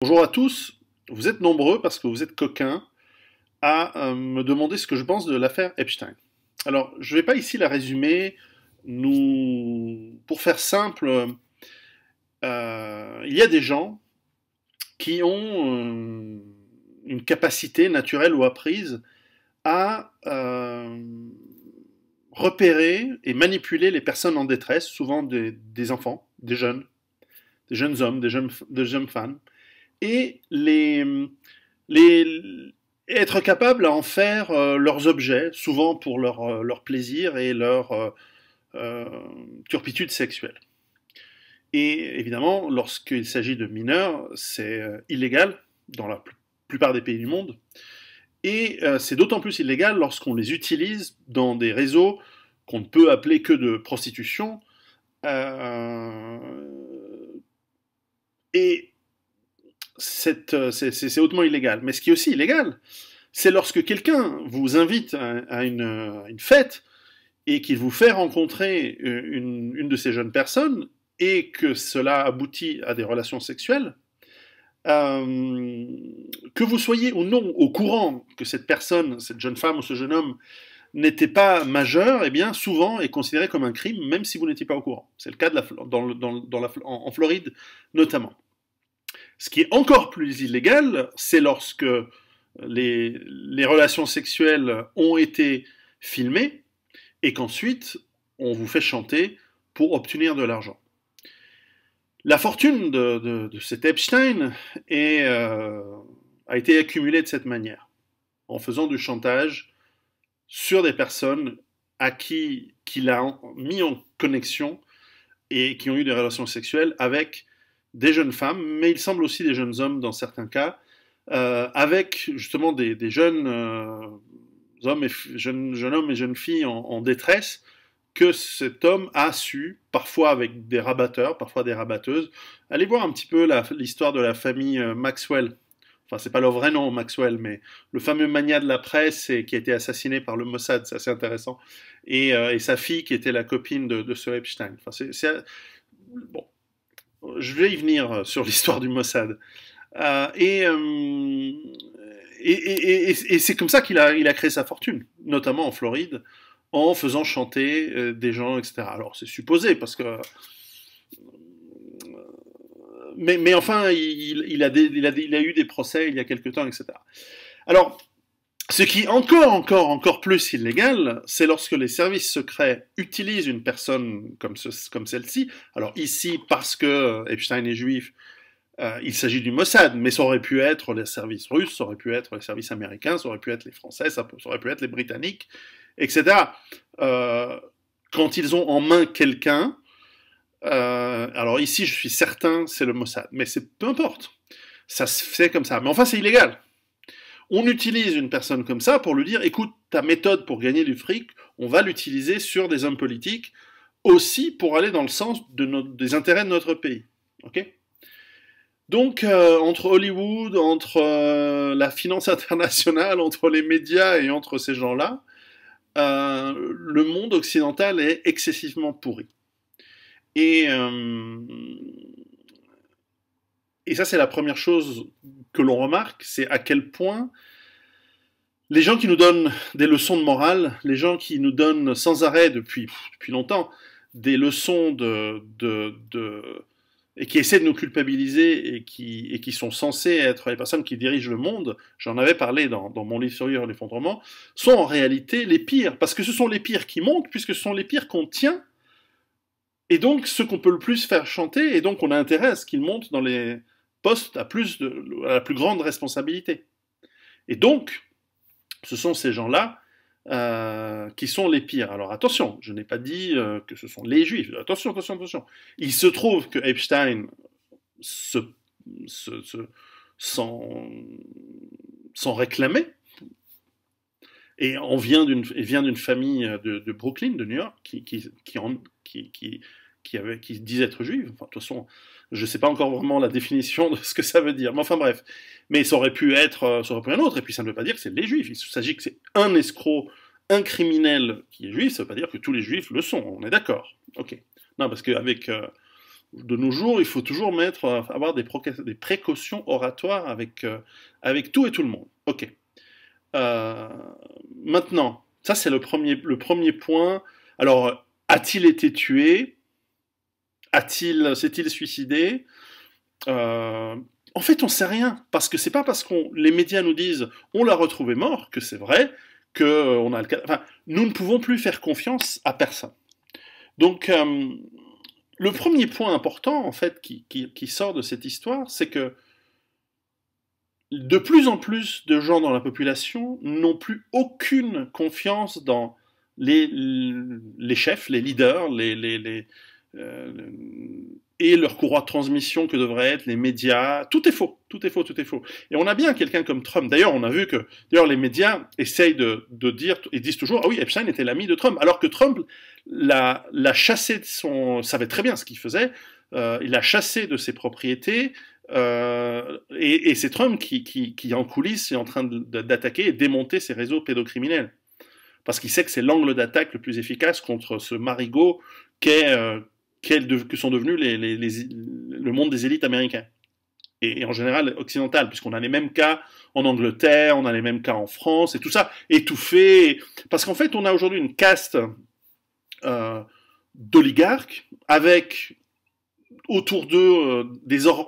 Bonjour à tous, vous êtes nombreux parce que vous êtes coquins à me demander ce que je pense de l'affaire Epstein. Alors, je ne vais pas ici la résumer. Pour faire simple, il y a des gens qui ont une capacité naturelle ou apprise à repérer et manipuler les personnes en détresse, souvent des enfants, des jeunes hommes, des jeunes femmes, et les, être capable à en faire leurs objets, souvent pour leur plaisir et leur euh, turpitude sexuelle. Et évidemment, lorsqu'il s'agit de mineurs, c'est illégal dans la plupart des pays du monde. Et c'est d'autant plus illégal lorsqu'on les utilise dans des réseaux qu'on ne peut appeler que de prostitution. Euh, et c'est hautement illégal. Mais ce qui est aussi illégal, c'est lorsque quelqu'un vous invite à une fête et qu'il vous fait rencontrer une de ces jeunes personnes et que cela aboutit à des relations sexuelles, que vous soyez ou non au courant que cette personne, cette jeune femme ou ce jeune homme n'était pas majeur, eh bien souvent est considéré comme un crime, même si vous n'étiez pas au courant. C'est le cas en Floride notamment. Ce qui est encore plus illégal, c'est lorsque les relations sexuelles ont été filmées et qu'ensuite on vous fait chanter pour obtenir de l'argent. La fortune de cet Epstein a été accumulée de cette manière, en faisant du chantage sur des personnes à qu'il a mis en connexion et qui ont eu des relations sexuelles avec des jeunes femmes, mais il semble aussi des jeunes hommes dans certains cas, avec justement des jeunes hommes jeunes hommes et jeunes filles en détresse, que cet homme a su, parfois avec des rabatteurs, parfois des rabatteuses. Allez voir un petit peu l'histoire de la famille Maxwell. Enfin, c'est pas leur vrai nom, Maxwell, mais le fameux magnat de la presse qui a été assassiné par le Mossad, c'est assez intéressant. Et sa fille qui était la copine de ce Epstein. Enfin, bon, je vais y venir sur l'histoire du Mossad. Euh, et, euh, et c'est comme ça qu'il a créé sa fortune, notamment en Floride, en faisant chanter des gens, etc. Alors c'est supposé, parce que... Mais enfin, il a eu des procès il y a quelque temps, etc. Alors, ce qui est encore plus illégal, c'est lorsque les services secrets utilisent une personne comme celle-ci. Alors ici, parce que Epstein est juif, il s'agit du Mossad, mais ça aurait pu être les services russes, ça aurait pu être les services américains, ça aurait pu être les Français, ça aurait pu être les Britanniques, etc. Euh, Quand ils ont en main quelqu'un, alors ici je suis certain c'est le Mossad, mais c'est peu importe, ça se fait comme ça. Mais enfin c'est illégal. On utilise une personne comme ça pour lui dire, écoute, ta méthode pour gagner du fric, on va l'utiliser sur des hommes politiques, aussi pour aller dans le sens des intérêts de notre pays. Ok. Donc, entre Hollywood, entre la finance internationale, entre les médias et entre ces gens-là, le monde occidental est excessivement pourri. Et, euh, et ça, c'est la première chose que l'on remarque, c'est à quel point les gens qui nous donnent des leçons de morale, les gens qui nous donnent sans arrêt depuis longtemps des leçons et qui essaient de nous culpabiliser et qui sont censés être les personnes qui dirigent le monde, j'en avais parlé dans mon livre sur l'effondrement, sont en réalité les pires, parce que ce sont les pires qui montent, puisque ce sont les pires qu'on tient, et donc ceux qu'on peut le plus faire chanter, et donc on a intérêt à ce qu'ils montent dans les postes à la plus grande responsabilité. Et donc, ce sont ces gens-là qui sont les pires. Alors attention, je n'ai pas dit que ce sont les juifs. Attention, attention, attention. Il se trouve que Epstein se, se, se, s'en réclamait. Et vient d'une famille de Brooklyn, de New York, qui disait être juive. Enfin, de toute façon, je ne sais pas encore vraiment la définition de ce que ça veut dire. Mais enfin bref. Mais ça aurait pu être un autre. Et puis ça ne veut pas dire que c'est les juifs. Il s'agit que c'est un escroc, un criminel qui est juif. Ça ne veut pas dire que tous les juifs le sont. On est d'accord. Ok. Non, parce qu'avec De nos jours, il faut toujours avoir des précautions oratoires avec tout et tout le monde. Ok. Euh, Maintenant, ça c'est le premier point. Alors, a-t-il été tué? S'est-il suicidé? Euh, En fait, on sait rien, parce que c'est pas parce que les médias nous disent on l'a retrouvé mort que c'est vrai que on a le cas. Enfin, nous ne pouvons plus faire confiance à personne. Donc, le premier point important, en fait, qui sort de cette histoire, c'est que de plus en plus de gens dans la population n'ont plus aucune confiance dans les chefs, les leaders, euh, et leur courroie de transmission que devraient être les médias. Tout est faux, tout est faux, tout est faux. Et on a bien quelqu'un comme Trump. D'ailleurs, on a vu que les médias essayent de dire, ils disent toujours, ah oui, Epstein était l'ami de Trump, alors que Trump l'a chassé savait très bien ce qu'il faisait, il l'a chassé de ses propriétés, et c'est Trump qui, en coulisses, est en train d'attaquer et démonter ces réseaux pédocriminels. Parce qu'il sait que c'est l'angle d'attaque le plus efficace contre ce marigot que sont devenus le monde des élites américains. Et en général occidental, puisqu'on a les mêmes cas en Angleterre, on a les mêmes cas en France, et tout ça étouffé. Parce qu'en fait, on a aujourd'hui une caste d'oligarques avec autour d'eux,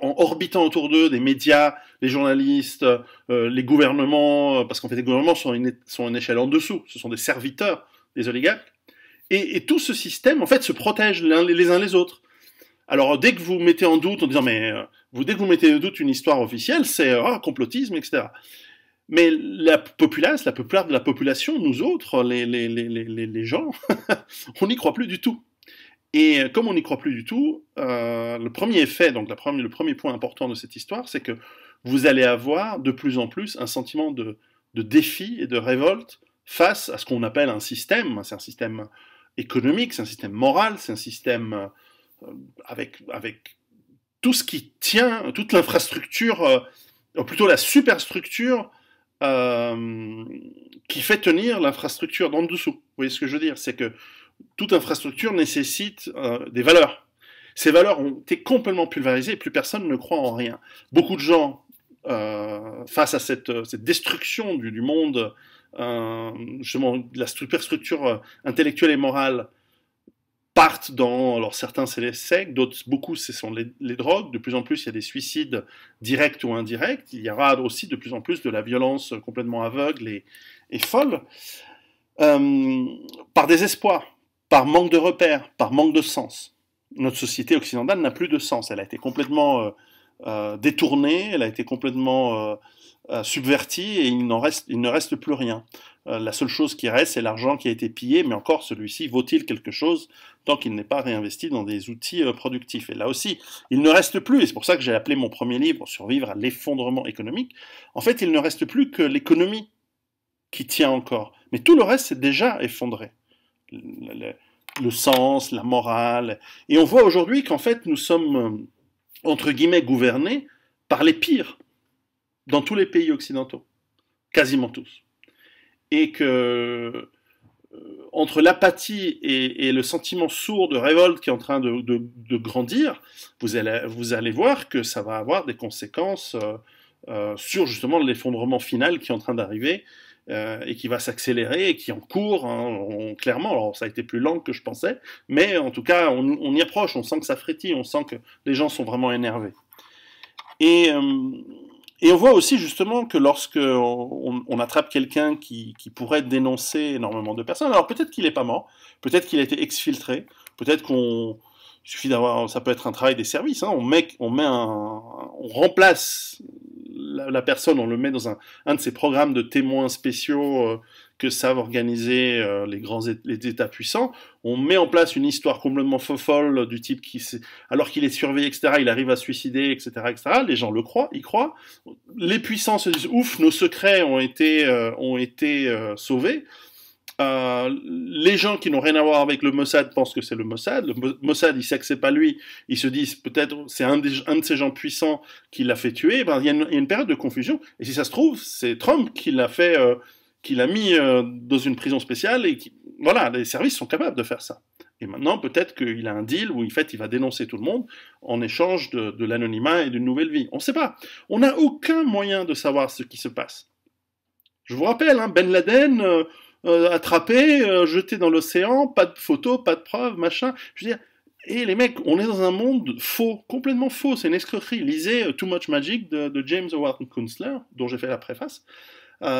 en orbitant autour d'eux, des médias, les journalistes, les gouvernements, parce qu'en fait les gouvernements sont à une échelle en dessous, ce sont des serviteurs des oligarques, et tout ce système en fait se protège les uns les autres. Alors dès que vous mettez en doute en disant dès que vous mettez en doute une histoire officielle, c'est complotisme, etc. Mais la populace, la plupart de la population, nous autres, les gens, on n'y croit plus du tout. Et comme on n'y croit plus du tout, le premier effet, donc le premier point important de cette histoire, c'est que vous allez avoir de plus en plus un sentiment de défi et de révolte face à ce qu'on appelle un système. C'est un système économique, c'est un système moral, c'est un système avec tout ce qui tient, toute l'infrastructure, plutôt la superstructure qui fait tenir l'infrastructure d'en dessous. Vous voyez ce que je veux dire? C'est que toute infrastructure nécessite des valeurs. Ces valeurs ont été complètement pulvérisées et plus personne ne croit en rien. Beaucoup de gens, face à cette destruction du monde, justement, de la superstructure intellectuelle et morale, partent dans, alors certains c'est les secs, d'autres, beaucoup ce sont les drogues, de plus en plus il y a des suicides directs ou indirects, il y aura aussi de plus en plus de la violence complètement aveugle et folle, par désespoir, par manque de repères, par manque de sens. Notre société occidentale n'a plus de sens, elle a été complètement détournée, elle a été complètement subvertie et il ne reste plus rien. La seule chose qui reste, c'est l'argent qui a été pillé, mais encore celui-ci vaut-il quelque chose tant qu'il n'est pas réinvesti dans des outils productifs. Et là aussi, il ne reste plus, et c'est pour ça que j'ai appelé mon premier livre Survivre à l'effondrement économique, en fait, il ne reste plus que l'économie qui tient encore. Mais tout le reste s'est déjà effondré. Le sens, la morale. Et on voit aujourd'hui qu'en fait, nous sommes, entre guillemets, gouvernés par les pires dans tous les pays occidentaux. Quasiment tous. Et que entre l'apathie et le sentiment sourd de révolte qui est en train de grandir, vous allez voir que ça va avoir des conséquences sur justement l'effondrement final qui est en train d'arriver et qui va s'accélérer et qui est en cours, hein, clairement. Alors ça a été plus lent que je pensais, mais en tout cas on y approche, on sent que ça frétille, on sent que les gens sont vraiment énervés. Et on voit aussi justement que lorsque on attrape quelqu'un qui pourrait dénoncer énormément de personnes, alors peut-être qu'il n'est pas mort, peut-être qu'il a été exfiltré, peut-être il suffit d'avoir, ça peut être un travail des services, hein, on remplace la personne, on le met dans un de ces programmes de témoins spéciaux que savent organiser les États puissants. On met en place une histoire complètement folle du type alors qu'il est surveillé, etc., il arrive à se suicider, etc., etc. Les gens y croient. Les puissants se disent ouf, nos secrets ont été sauvés. Les gens qui n'ont rien à voir avec le Mossad pensent que c'est le Mossad. Le Mossad, il sait que c'est pas lui. Ils se disent peut-être c'est un de ces gens puissants qui l'a fait tuer. Il y a une période de confusion. Et si ça se trouve, c'est Trump qui l'a mis dans une prison spéciale. Et voilà, les services sont capables de faire ça. Et maintenant, peut-être qu'il a un deal où en fait, il va dénoncer tout le monde en échange de l'anonymat et d'une nouvelle vie. On ne sait pas. On n'a aucun moyen de savoir ce qui se passe. Je vous rappelle, hein, Ben Laden, attrapé, jeté dans l'océan, pas de photos, pas de preuves, machin. Je veux dire, et les mecs, on est dans un monde faux, complètement faux, c'est une escroquerie. Lisez Too Much Magic de James Howard Kunstler, dont j'ai fait la préface,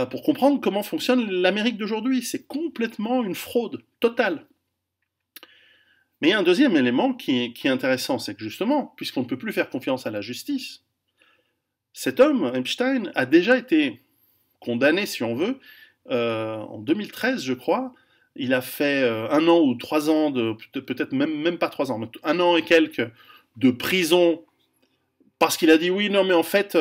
pour comprendre comment fonctionne l'Amérique d'aujourd'hui. C'est complètement une fraude totale. Mais il y a un deuxième élément qui est intéressant, c'est que justement, puisqu'on ne peut plus faire confiance à la justice, cet homme, Epstein, a déjà été condamné, si on veut, en 2013, je crois. Il a fait 1 an ou 3 ans, peut-être même pas 3 ans, mais 1 an et quelques de prison, parce qu'il a dit oui, non, mais en fait,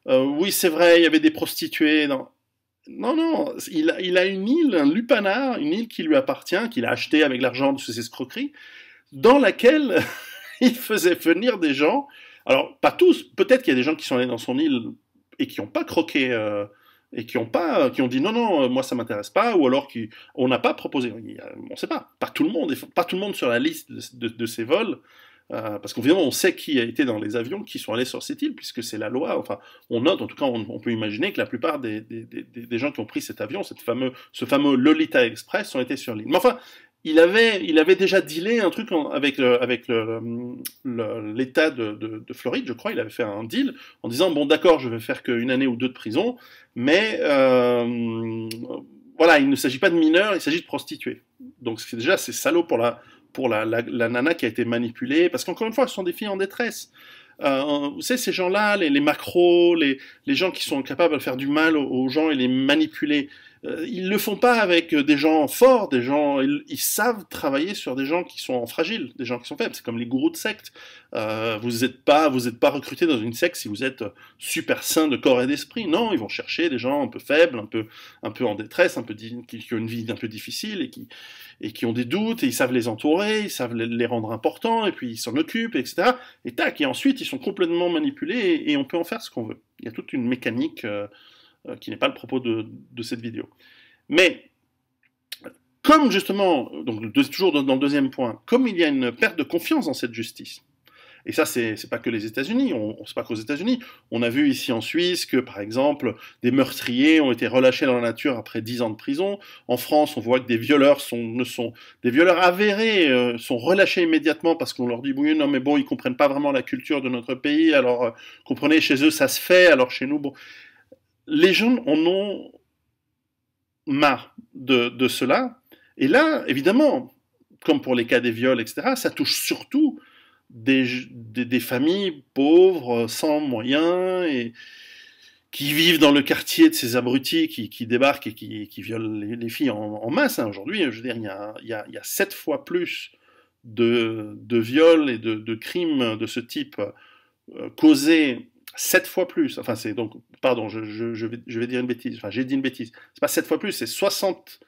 oui, c'est vrai, il y avait des prostituées. Non, non, il a une île, un lupanar, une île qui lui appartient, qu'il a acheté avec l'argent de ses escroqueries, dans laquelle il faisait venir des gens. Alors, pas tous, peut-être qu'il y a des gens qui sont allés dans son île et qui n'ont pas croqué, et qui ont dit non, moi ça m'intéresse pas, ou alors on n'a pas proposé. On ne sait pas. Pas tout le monde sur la liste de ces vols. Parce qu'évidemment, on sait qui a été dans les avions qui sont allés sur cette île, puisque c'est la loi. Enfin, on note, en tout cas, on peut imaginer que la plupart des gens qui ont pris cet avion, ce fameux Lolita Express, ont été sur l'île. Mais enfin, il avait déjà dealé un truc avec l'État de Floride, je crois. Il avait fait un deal en disant bon, d'accord, je vais faire qu'une année ou 2 de prison, mais voilà, il ne s'agit pas de mineurs, il s'agit de prostituées. Donc c'est salaud pour la nana qui a été manipulée, parce qu'encore une fois, ce sont des filles en détresse. Vous savez, ces gens-là, les macros, les gens qui sont capables de faire du mal aux gens et les manipuler, ils le font pas avec des gens forts, ils savent travailler sur des gens qui sont fragiles, des gens qui sont faibles. C'est comme les gourous de secte. Vous n'êtes pas recruté dans une secte si vous êtes super sain de corps et d'esprit. Non, ils vont chercher des gens un peu faibles, un peu en détresse, qui ont une vie un peu difficile et qui ont des doutes, et ils savent les entourer, ils savent les rendre importants, et puis ils s'en occupent, etc. Et tac, et ensuite ils sont complètement manipulés, et on peut en faire ce qu'on veut. Il y a toute une mécanique qui n'est pas le propos de cette vidéo. Mais, comme justement, donc toujours dans le deuxième point, comme il y a une perte de confiance dans cette justice, et ça, c'est pas que les États-Unis, c'est pas qu'aux États-Unis. On a vu ici en Suisse que, par exemple, des meurtriers ont été relâchés dans la nature après 10 ans de prison. En France, on voit que des violeurs avérés sont relâchés immédiatement parce qu'on leur dit oui, non, mais bon, ils comprennent pas vraiment la culture de notre pays. Alors, comprenez, chez eux, ça se fait. Alors chez nous, bon, les gens en ont marre de cela. Et là, évidemment, comme pour les cas des viols, etc., ça touche surtout des familles pauvres, sans moyens, et qui vivent dans le quartier de ces abrutis qui débarquent et qui violent les filles en masse. Hein. Aujourd'hui, je veux dire, il y a 7 fois plus de viols et de crimes de ce type causés 7 fois plus. Enfin, c'est donc, pardon, je vais dire une bêtise. Enfin, j'ai dit une bêtise. C'est pas 7 fois plus, c'est 72,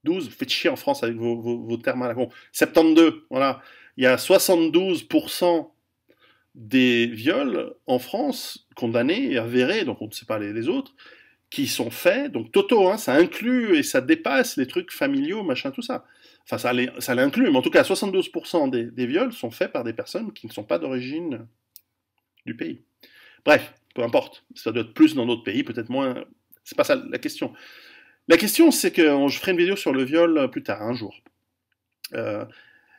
vous faites chier en France avec vos termes à la con, 72, voilà. Il y a 72% des viols en France condamnés et avérés, donc on ne sait pas les autres, qui sont faits, donc totaux, hein, ça inclut et ça dépasse les trucs familiaux, machin, tout ça. Enfin, ça l'inclut, mais en tout cas, 72% des viols sont faits par des personnes qui ne sont pas d'origine du pays. Bref, peu importe, ça doit être plus dans d'autres pays, peut-être moins, c'est pas ça la question. La question, c'est que je ferai une vidéo sur le viol plus tard, un jour.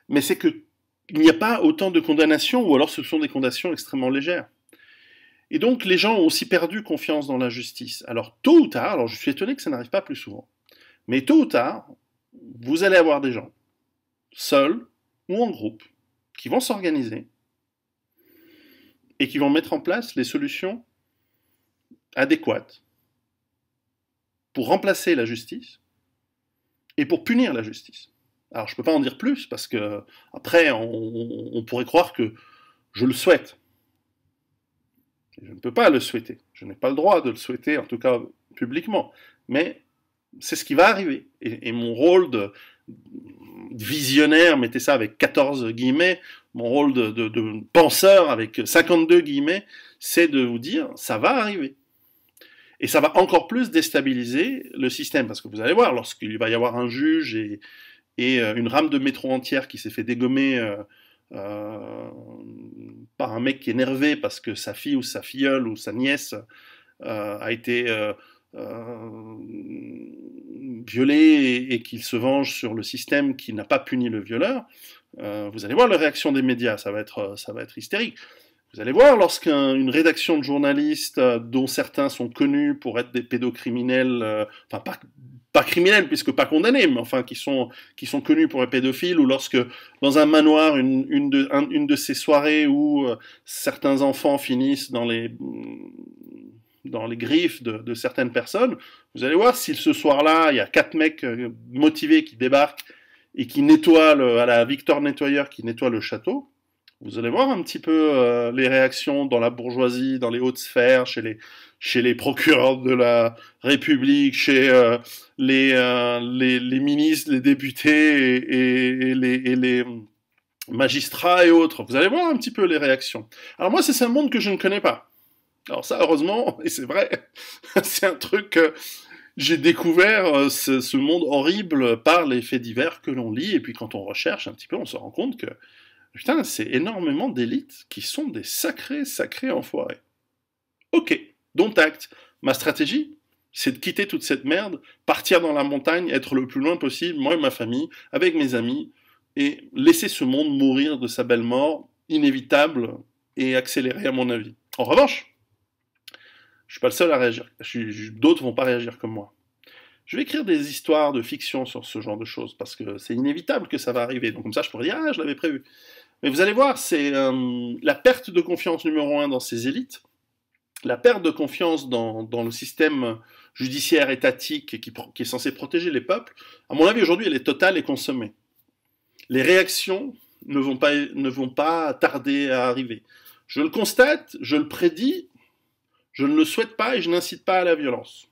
Mais c'est que il n'y a pas autant de condamnations, ou alors ce sont des condamnations extrêmement légères. Et donc les gens ont aussi perdu confiance dans la justice. Alors tôt ou tard, alors je suis étonné que ça n'arrive pas plus souvent, mais tôt ou tard, vous allez avoir des gens, seuls ou en groupe, qui vont s'organiser et qui vont mettre en place les solutions adéquates pour remplacer la justice et pour punir la justice. Alors je ne peux pas en dire plus parce que après on pourrait croire que je le souhaite. Et je ne peux pas le souhaiter. Je n'ai pas le droit de le souhaiter, en tout cas publiquement. Mais c'est ce qui va arriver. Et mon rôle de visionnaire, mettez ça avec 14 guillemets, mon rôle de penseur avec 52 guillemets, c'est de vous dire, ça va arriver. Et ça va encore plus déstabiliser le système, parce que vous allez voir, lorsqu'il va y avoir un juge et une rame de métro entière qui s'est fait dégommer par un mec qui est énervé parce que sa fille ou sa filleule ou sa nièce a été violée et qu'il se venge sur le système qui n'a pas puni le violeur, vous allez voir la réaction des médias, ça va être hystérique. Vous allez voir, lorsqu'une rédaction de journalistes, dont certains sont connus pour être des pédocriminels, enfin pas criminels puisque pas condamnés, mais enfin qui sont connus pour être pédophiles, ou lorsque dans un manoir, une de ces soirées où certains enfants finissent dans les griffes de certaines personnes, vous allez voir si ce soir-là, il y a 4 mecs motivés qui débarquent et qui nettoient, à la Victor Nettoyeur, qui nettoient le château. Vous allez voir un petit peu les réactions dans la bourgeoisie, dans les hautes sphères, chez les procureurs de la République, chez les ministres, les députés et les magistrats et autres. Vous allez voir un petit peu les réactions. Alors moi, c'est un monde que je ne connais pas. Alors ça, heureusement, et c'est vrai, c'est un truc que j'ai découvert, ce monde horrible par les faits divers que l'on lit, et puis quand on recherche un petit peu, on se rend compte que putain, c'est énormément d'élites qui sont des sacrés enfoirés. Ok, dont acte. Ma stratégie, c'est de quitter toute cette merde, partir dans la montagne, être le plus loin possible, moi et ma famille, avec mes amis, et laisser ce monde mourir de sa belle mort, inévitable et accélérée à mon avis. En revanche, je suis pas le seul à réagir. D'autres vont pas réagir comme moi. Je vais écrire des histoires de fiction sur ce genre de choses, parce que c'est inévitable que ça va arriver. Donc comme ça, je pourrais dire, ah, je l'avais prévu. Mais vous allez voir, c'est la perte de confiance numéro 1 dans ces élites, la perte de confiance dans le système judiciaire étatique qui est censé protéger les peuples. À mon avis, aujourd'hui, elle est totale et consommée. Les réactions ne vont pas tarder à arriver. Je le constate, je le prédis, je ne le souhaite pas et je n'incite pas à la violence.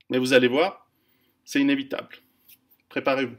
Mais vous allez voir, c'est inévitable. Préparez-vous.